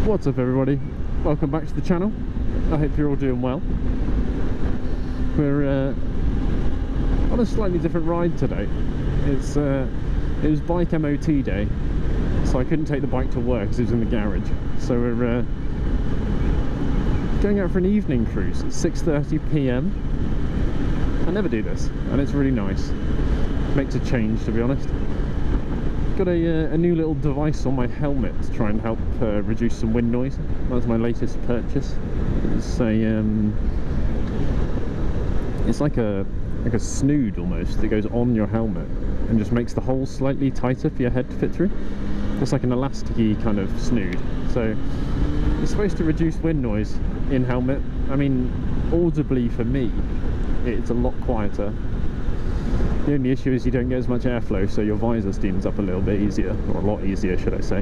What's up everybody, welcome back to the channel. I hope you're all doing well. We're on a slightly different ride today. It was bike MOT day, so I couldn't take the bike to work because it was in the garage. So we're going out for an evening cruise at 6:30 PM. I never do this and it's really nice. Makes a change, to be honest. Got a new little device on my helmet to try and help reduce some wind noise. That's my latest purchase. It's like a snood almost that goes on your helmet and just makes the hole slightly tighter for your head to fit through. It's like an elasticy kind of snood. So it's supposed to reduce wind noise in helmet. I mean, audibly for me, it's a lot quieter. The only issue is you don't get as much airflow, so your visor steams up a little bit easier, or a lot easier, should I say.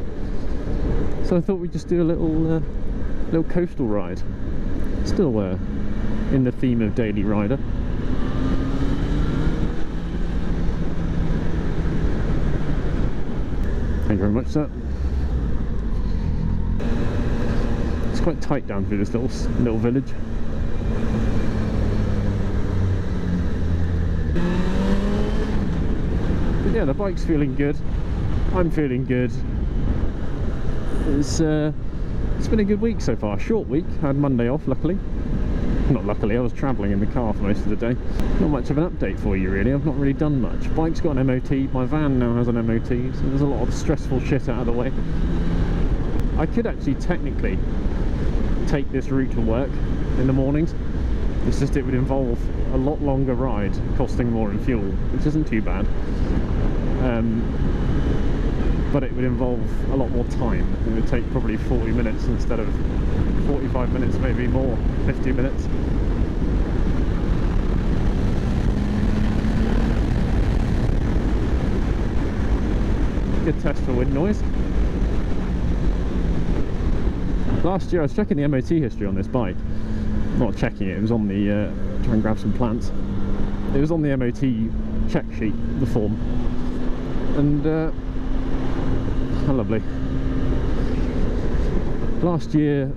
So I thought we'd just do a little coastal ride. Still in the theme of daily rider. Thank you very much, sir. It's quite tight down through this little village. Yeah, the bike's feeling good. I'm feeling good. It's been a good week so far. Short week. I had Monday off, luckily. Not luckily, I was travelling in the car for most of the day. Not much of an update for you really. I've not really done much. Bike's got an MOT. My van now has an MOT, so there's a lot of stressful shit out of the way. I could actually technically take this route to work in the mornings. It's just it would involve a lot longer ride, costing more in fuel, which isn't too bad. But it would involve a lot more time. It would take probably 40 minutes instead of 45 minutes, maybe more, 50 minutes. Good test for wind noise. Last year I was checking the MOT history on this bike. Not checking it, it was on the, try and grab some plants. It was on the MOT check sheet, the form. And how lovely. Last year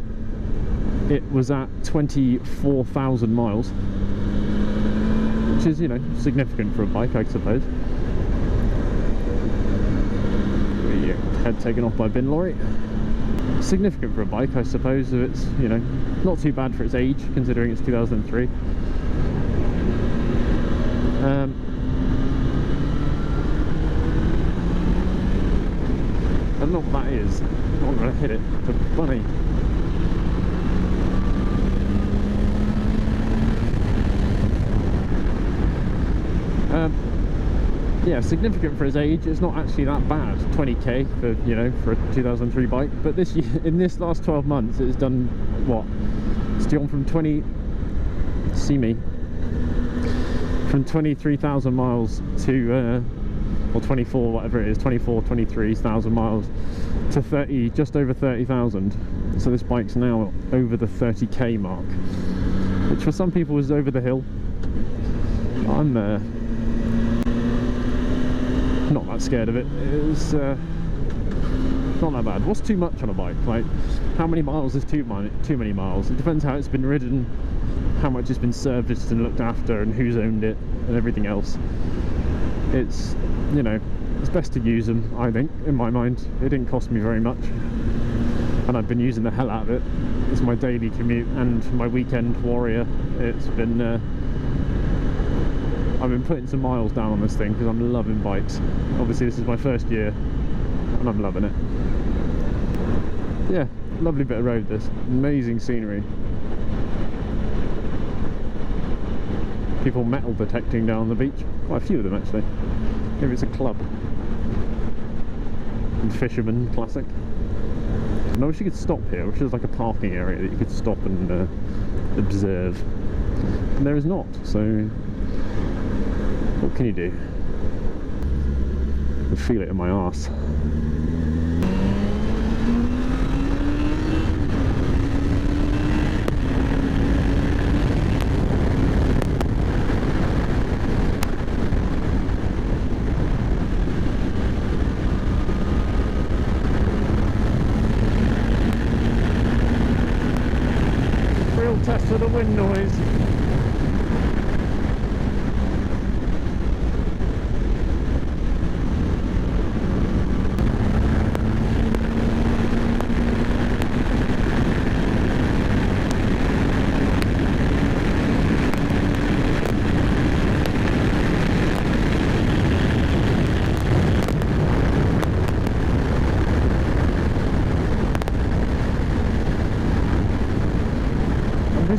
it was at 24,000 miles, which is, you know, significant for a bike, I suppose. Head taken off by a bin lorry. Significant for a bike, I suppose. It's, you know, not too bad for its age, considering it's 2003. I don't know what that is. I'm going to hit it. It's a bunny. Yeah, significant for its age. It's not actually that bad. 20k for, you know, for a 2003 bike. But this year, in this last 12 months, it's done what? It's gone from 23,000 miles to or 24, whatever it is, 23,000 miles to 30, just over 30,000. So this bike's now over the 30k mark, which for some people is over the hill. I'm not that scared of it. It's not that bad. What's too much on a bike? Like, how many miles is too many miles? It depends how it's been ridden, how much it's been serviced and looked after, and who's owned it, and everything else. It's, you know, it's best to use them, I think, in my mind. It didn't cost me very much, and I've been using the hell out of it. It's my daily commute and my weekend warrior. It's been I've been putting some miles down on this thing because I'm loving bikes. Obviously this is my first year and I'm loving it. Yeah, lovely bit of road this. Amazing scenery. People metal detecting down on the beach. Quite a few of them actually. Maybe it's a club. And fisherman, classic. And I wish you could stop here. I wish there was like a parking area that you could stop and observe. And there is not, so what can you do? I feel it in my arse.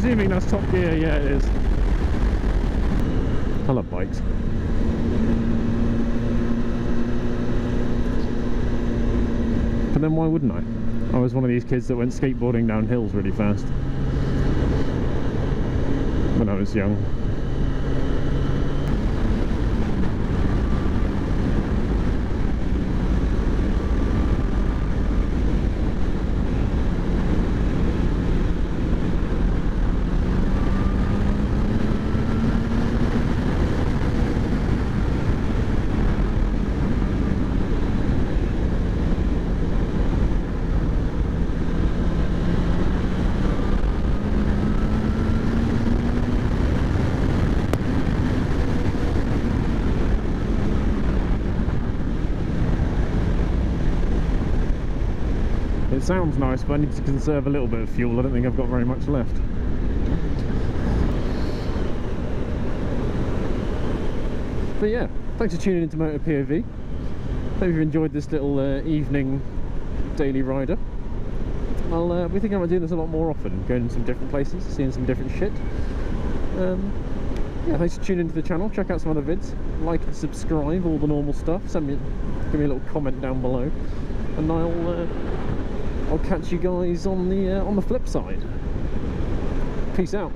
assuming that's Top Gear. Yeah, it is. I love bikes. But then why wouldn't I? I was one of these kids that went skateboarding down hills really fast when I was young. It sounds nice, but I need to conserve a little bit of fuel. I don't think I've got very much left. But yeah, thanks for tuning into Moto POV. Hope you've enjoyed this little evening daily rider. I'll be thinking about doing this a lot more often, going to some different places, seeing some different shit. Yeah, thanks for tuning into the channel. Check out some other vids, like and subscribe, all the normal stuff. Give me a little comment down below, and I'll catch you guys on the flip side. Peace out.